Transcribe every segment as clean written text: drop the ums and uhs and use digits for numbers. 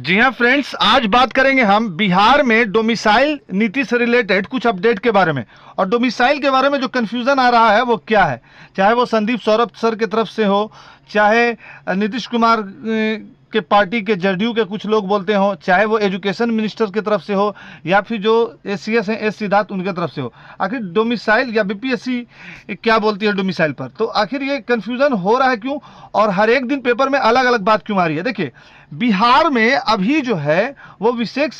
जी हाँ फ्रेंड्स, आज बात करेंगे हम बिहार में डोमिसाइल नीति से रिलेटेड कुछ अपडेट के बारे में। और डोमिसाइल के बारे में जो कंफ्यूजन आ रहा है वो क्या है, चाहे वो संदीप सौरभ सर की तरफ से हो, चाहे नीतीश कुमार के पार्टी के जदयू के कुछ लोग बोलते हो, चाहे वो एजुकेशन मिनिस्टर की तरफ से हो, या फिर जो एसीएस हैं एस सिद्धार्थ उनके तरफ से हो। आखिर डोमिसाइल या बीपीएससी क्या बोलती है डोमिसाइल पर, तो आखिर ये कंफ्यूजन हो रहा है क्यों, और हर एक दिन पेपर में अलग अलग बात क्यों आ रही है। देखिए, बिहार में अभी जो है वो विशेष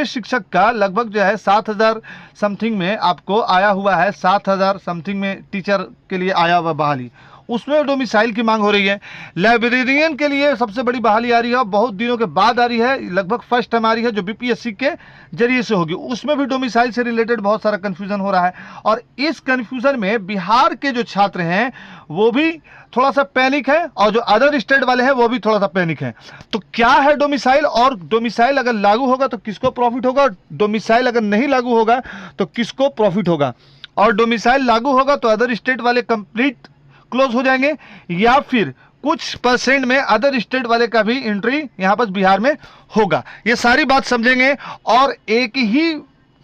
शिक्षक का लगभग जो है 7,000 समथिंग में आपको आया हुआ है, 7,000 समथिंग में टीचर के लिए आया हुआ बहाली, उसमें डोमिसाइल की मांग हो रही है। लाइब्रेरियन के लिए सबसे बड़ी बहाली आ रही है और बहुत दिनों के बाद आ रही है, लगभग फर्स्ट टाइम आ रही है, जो बीपीएससी के जरिए से होगी। उसमें भी डोमिसाइल से रिलेटेड बहुत सारा कन्फ्यूजन हो रहा है, और इस कन्फ्यूजन में बिहार के जो छात्र हैं वो भी थोड़ा सा पैनिक है, और जो अदर स्टेट वाले हैं वो भी थोड़ा सा पैनिक है। तो क्या है डोमिसाइल, और डोमिसाइल अगर लागू होगा तो किसको प्रॉफिट होगा, और डोमिसाइल अगर नहीं लागू होगा तो किसको प्रॉफिट होगा, और डोमिसाइल लागू होगा तो अदर स्टेट वाले कंप्लीट क्लोज हो जाएंगे, या फिर कुछ परसेंट में अदर स्टेट वाले का भी एंट्री यहां पर बिहार में होगा। ये सारी बात समझेंगे, और एक ही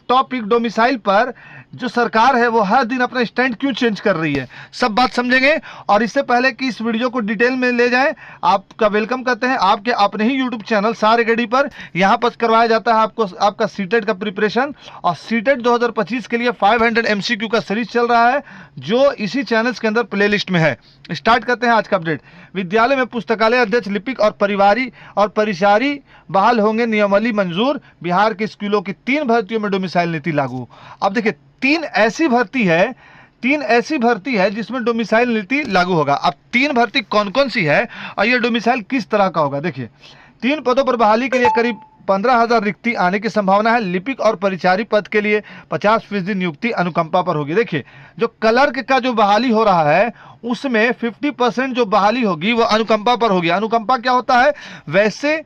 टॉपिक डोमिसाइल पर जो सरकार है वो हर दिन अपना स्टैंड क्यों चेंज कर रही है, सब बात समझेंगे। और इससे पहले कि इस वीडियो को डिटेल में ले जाएं, आपका वेलकम करते हैं आपके अपने ही यूट्यूब चैनल सार एकेडमी पर। यहां पर करवाया जाता है आपको आपका सीटेट का प्रिपरेशन, और सीटेट 2025 के लिए 500 एमसीक्यू का सीरीज चल रहा है, जो इसी चैनल के अंदर प्लेलिस्ट में है। स्टार्ट करते हैं आज का अपडेट। विद्यालय में पुस्तकालय अध्यक्ष, लिपिक और परिचारी बहाल होंगे, नियमावली मंजूर। बिहार के स्कूलों की 3 भर्तियों में डोमिसाइल नीति लागू। अब देखिए, 3 ऐसी भर्ती है जिसमें डोमिसाइल नीति लागू होगा। अब 3 भर्ती कौन कौन सी है और ये डोमिसाइल किस तरह का होगा। देखिए, 3 पदों पर बहाली के लिए करीब 15,000 रिक्ति आने की संभावना है। लिपिक और परिचारी पद के लिए 50% नियुक्ति अनुकंपा पर होगी। देखिए, जो क्लर्क का जो बहाली हो रहा है उसमें 50% जो बहाली होगी वो अनुकंपा पर होगी। अनुकंपा क्या होता है, वैसे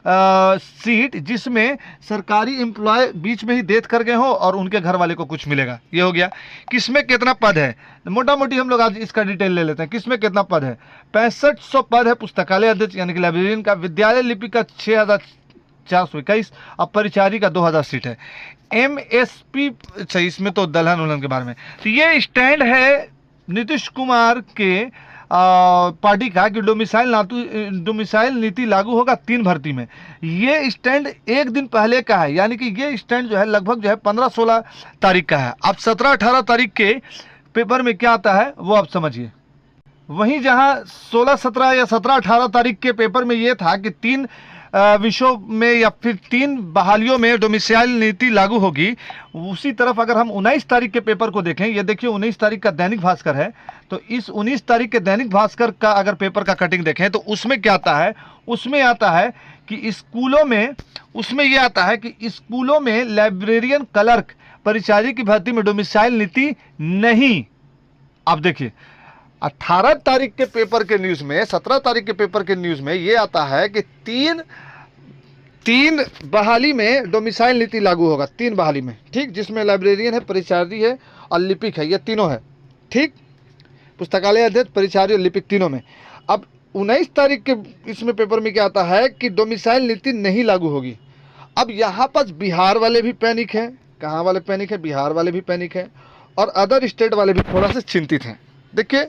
सीट जिसमें सरकारी एम्प्लॉय बीच में ही डेथ कर गए हो और उनके घर वाले को कुछ मिलेगा, ये हो गया। किसमें कितना पद है, मोटा मोटी हम लोग आज इसका डिटेल ले लेते हैं। किसमें कितना पद है, 6500 पद है पुस्तकालय अध्यक्ष यानी कि लाइब्रेरियन का। विद्यालय लिपिक का 6,421 और परिचारी का 2,000 सीट है। एमएसपी, अच्छा इसमें तो दलहन उलहन के बारे में। तो ये स्टैंड है नीतीश कुमार के पार्टी का कि डोमिसाइल नीति लागू होगा 3 भर्ती में। ये स्टैंड एक दिन पहले का है, यानी कि ये स्टैंड जो है लगभग जो है 15-16 तारीख का है। अब 17-18 तारीख के पेपर में क्या आता है वो आप समझिए। वहीं जहां 16-17 या 17-18 तारीख के पेपर में ये था कि 3 विषयों में या फिर 3 बहालियों में डोमिसाइल नीति लागू होगी, उसी तरफ अगर हम 19 तारीख के पेपर को देखें, ये देखिए 19 तारीख का दैनिक भास्कर है, तो इस 19 तारीख के दैनिक भास्कर का अगर पेपर का कटिंग देखें तो उसमें क्या आता है, उसमें आता है कि स्कूलों में, उसमें यह आता है कि स्कूलों में लाइब्रेरियन, क्लर्क, परिचारी की भर्ती में डोमिसाइल नीति नहीं। अब देखिए, 18 तारीख के पेपर के न्यूज़ में, 17 तारीख के पेपर के न्यूज़ में ये आता है कि 3 बहाली में डोमिसाइल नीति लागू होगा। 3 बहाली में, ठीक, जिसमें लाइब्रेरियन है, परिचारी है और लिपिक है, ये तीनों है, ठीक। पुस्तकालय अध्यक्ष, परिचारी और लिपिक तीनों में। अब 19 तारीख के इसमें पेपर में क्या आता है कि डोमिसाइल नीति नहीं लागू होगी। अब यहाँ पर बिहार वाले भी पैनिक हैं। कहाँ वाले पैनिक है, बिहार वाले भी पैनिक है, और अदर स्टेट वाले भी थोड़ा सा चिंतित हैं। देखिए,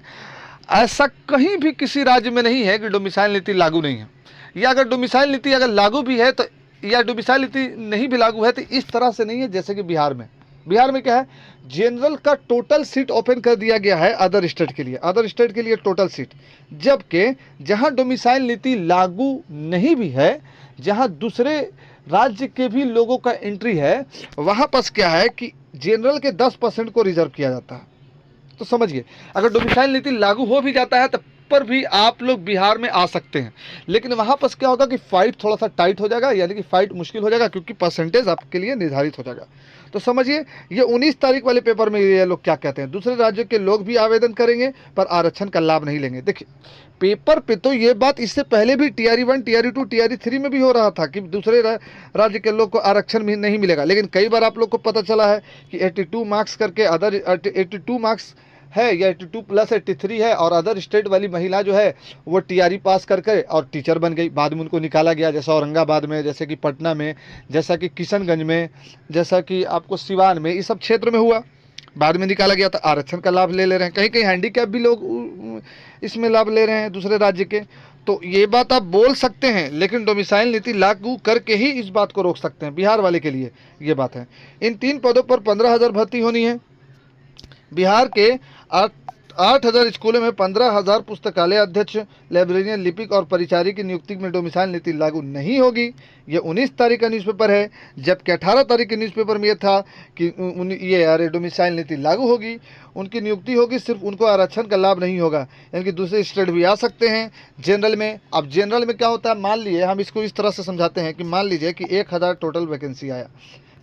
ऐसा कहीं भी किसी राज्य में नहीं है कि डोमिसाइल नीति लागू नहीं है, या अगर डोमिसाइल नीति अगर लागू भी है तो, या डोमिसाइल नीति नहीं भी लागू है तो इस तरह से नहीं है जैसे कि बिहार में। बिहार में क्या है, जनरल का टोटल सीट ओपन कर दिया गया है अदर स्टेट के लिए टोटल सीट, जबकि जहां डोमिसाइल नीति लागू नहीं भी है, जहां दूसरे राज्य के भी लोगों का एंट्री है, वहां पर क्या है कि जनरल के 10% को रिजर्व किया जाता है। तो समझिए, अगर डोमिसाइल नीति लागू हो भी जाता है तब पर भी आप लोग बिहार में आ सकते हैं, लेकिन वहां पर क्या होगा कि फाइट थोड़ा सा टाइट हो जाएगा, यानी कि फाइट मुश्किल हो जाएगा, क्योंकि परसेंटेज आपके लिए निर्धारित हो जाएगा। तो समझिए, ये 19 तारीख वाले पेपर में ये लोग क्या कहते हैं, दूसरे राज्यों के लोग भी आवेदन करेंगे पर आरक्षण का लाभ नहीं लेंगे। देखिए, पेपर पे तो ये बात इससे पहले भी टीआरई 1, टीआरई 2, टीआरई 3 में भी हो रहा था कि दूसरे राज्य के लोग को आरक्षण भी नहीं मिलेगा, लेकिन कई बार आप लोग को पता चला है कि 82 मार्क्स करके, अदर 82 मार्क्स है या 82 प्लस 83 है, और अदर स्टेट वाली महिला जो है वो टीआरई पास करके और टीचर बन गई, बाद में उनको निकाला गया, जैसा औरंगाबाद में, जैसे कि पटना में, जैसा कि किशनगंज में, जैसा कि आपको सिवान में, इस सब क्षेत्र में हुआ, बाद में निकाला गया। तो आरक्षण का लाभ ले रहे हैं, कहीं कहीं हैंडीकैप भी लोग इसमें लाभ ले रहे हैं दूसरे राज्य के। तो ये बात आप बोल सकते हैं, लेकिन डोमिसाइल नीति लागू करके ही इस बात को रोक सकते हैं। बिहार वाले के लिए ये बात है। इन 3 पदों पर 15,000 भर्ती होनी है। बिहार के 8,000 स्कूलों में 15,000 पुस्तकालय अध्यक्ष, लाइब्रेरियन, लिपिक और परिचारी की नियुक्ति में डोमिसाइल नीति लागू नहीं होगी। ये 19 तारीख का न्यूज़पेपर है, जबकि 18 तारीख के न्यूज़पेपर में ये था कि ये डोमिसाइल नीति लागू होगी, उनकी नियुक्ति होगी, सिर्फ उनको आरक्षण का लाभ नहीं होगा, यानी कि दूसरे स्टेट भी आ सकते हैं जनरल में। अब जनरल में क्या होता है, मान लीजिए हम इसको इस तरह से समझाते हैं कि मान लीजिए कि 1,000 टोटल वैकेंसी आया,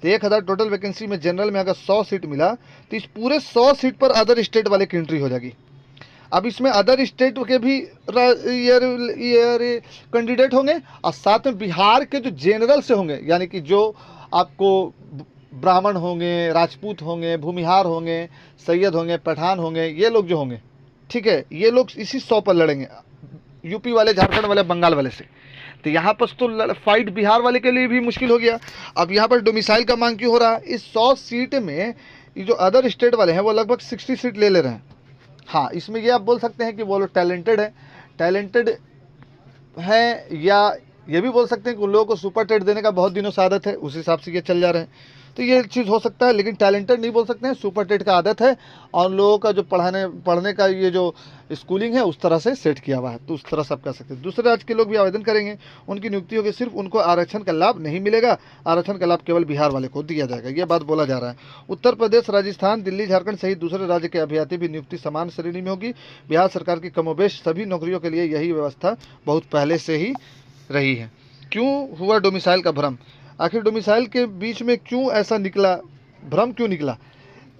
तो 1,000 टोटल वैकेंसी में जनरल में अगर 100 सीट मिला तो इस पूरे 100 सीट पर अदर स्टेट वाले की एंट्री हो जाएगी। अब इसमें अदर स्टेट के भी कैंडिडेट होंगे और साथ में बिहार के जो जनरल से होंगे, यानी कि जो आपको ब्राह्मण होंगे, राजपूत होंगे, भूमिहार होंगे, सैयद होंगे, पठान होंगे, ये लोग जो होंगे, ठीक है, ये लोग इसी 100 पर लड़ेंगे, यूपी वाले, झारखंड वाले, बंगाल वाले से। तो यहाँ पर तो फाइट बिहार वाले के लिए भी मुश्किल हो गया। अब यहाँ पर डोमिसाइल का मांग क्यों हो रहा है? इस 100 सीट में ये जो अदर स्टेट वाले हैं वो लगभग 60 सीट ले रहे हैं। हाँ, इसमें ये आप बोल सकते हैं कि वो लोग टैलेंटेड है, या ये भी बोल सकते हैं कि उन लोगों को सुपर टेट देने का बहुत दिनों से आदत है, उस हिसाब से ये चल जा रहे हैं। तो ये चीज़ हो सकता है, लेकिन टैलेंटेड नहीं बोल सकते हैं, सुपर टेट का आदत है, और लोगों का जो पढ़ने का ये जो स्कूलिंग है उस तरह से सेट किया हुआ है, तो उस तरह से आप कह सकते हैं। दूसरे राज्य के लोग भी आवेदन करेंगे, उनकी नियुक्ति होगी, सिर्फ उनको आरक्षण का लाभ नहीं मिलेगा, आरक्षण का लाभ केवल बिहार वाले को दिया जाएगा, ये बात बोला जा रहा है। उत्तर प्रदेश, राजस्थान, दिल्ली, झारखंड सहित दूसरे राज्य के अभ्यर्थी भी नियुक्ति समान श्रेणी में होगी। बिहार सरकार की कमोबेश सभी नौकरियों के लिए यही व्यवस्था बहुत पहले से ही रही है। क्यों हुआ डोमिसाइल का भ्रम? आखिर डोमिसाइल के बीच में क्यों ऐसा निकला, भ्रम क्यों निकला?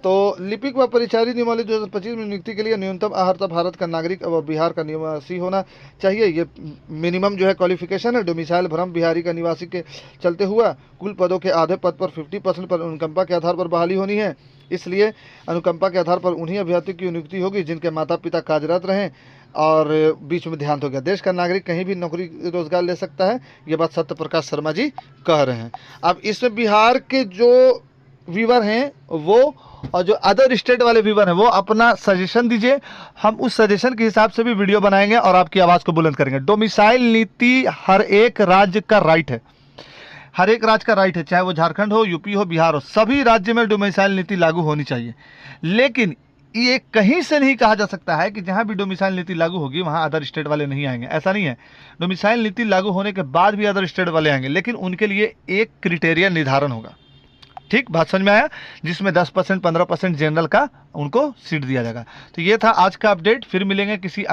तो लिपिक व परिचारी नियमावली 2025 में नियुक्ति के लिए न्यूनतम अर्हता भारत का नागरिक व बिहार का निवासी होना चाहिए, ये मिनिमम जो है क्वालिफिकेशन है। डोमिसाइल भ्रम बिहारी का निवासी के चलते हुआ। कुल पदों के आधे पद पर 50% पर अनुकंपा के आधार पर बहाली होनी है, इसलिए अनुकंपा के आधार पर उन्हीं अभ्यर्थियों की नियुक्ति होगी जिनके माता पिता कार्यरत रहें। और बीच में देहांत हो गया। देश का नागरिक कहीं भी नौकरी रोजगार ले सकता है, ये बात सत्य प्रकाश शर्मा जी कह रहे हैं। अब इसमें बिहार के जो व्यूअर हैं वो, और जो अदर स्टेट वाले व्यूअर हैं वो अपना सजेशन दीजिए, हम उस सजेशन के हिसाब से भी वीडियो बनाएंगे और आपकी आवाज़ को बुलंद करेंगे। डोमिसाइल नीति हर एक राज्य का राइट है, हर एक राज्य का राइट है, चाहे वो झारखंड हो, यूपी हो, बिहार हो, सभी राज्य में डोमिसाइल नीति लागू होनी चाहिए। लेकिन ये कहीं से नहीं कहा जा सकता है कि जहां भी डोमिसाइल नीति लागू होगी वहां अदर स्टेट वाले नहीं आएंगे, ऐसा नहीं है। डोमिसाइल नीति लागू होने के बाद भी अदर स्टेट वाले आएंगे, लेकिन उनके लिए एक क्राइटेरिया निर्धारण होगा। ठीक, बात समझ में आया? जिसमें 10%, 15% जनरल का उनको सीट दिया जाएगा। तो ये था आज का अपडेट। फिर मिलेंगे किसी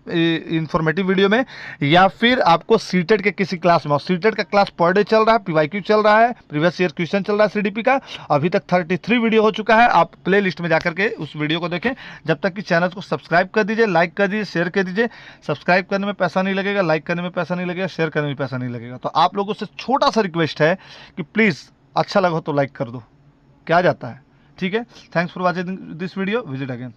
इंफॉर्मेटिव वीडियो में, या फिर आपको सीटेट के किसी क्लास में। सीटेट का क्लास पर डे चल रहा है, पीवाईक्यू चल रहा है, प्रीवियस ईयर क्वेश्चन चल रहा है सीडीपी का। अभी तक 33 वीडियो हो चुका है, आप प्ले लिस्ट में जाकर के उस वीडियो को देखें। जब तक कि चैनल को सब्सक्राइब कर दीजिए, लाइक कर दीजिए, शेयर कर दीजिए। सब्सक्राइब करने में पैसा नहीं लगेगा, लाइक करने में पैसा नहीं लगेगा, शेयर करने में पैसा नहीं लगेगा। तो आप लोगों से छोटा सा रिक्वेस्ट है कि प्लीज़ अच्छा लगा तो लाइक कर दो, क्या जाता है। ठीक है, thanks for watching this video, visit again.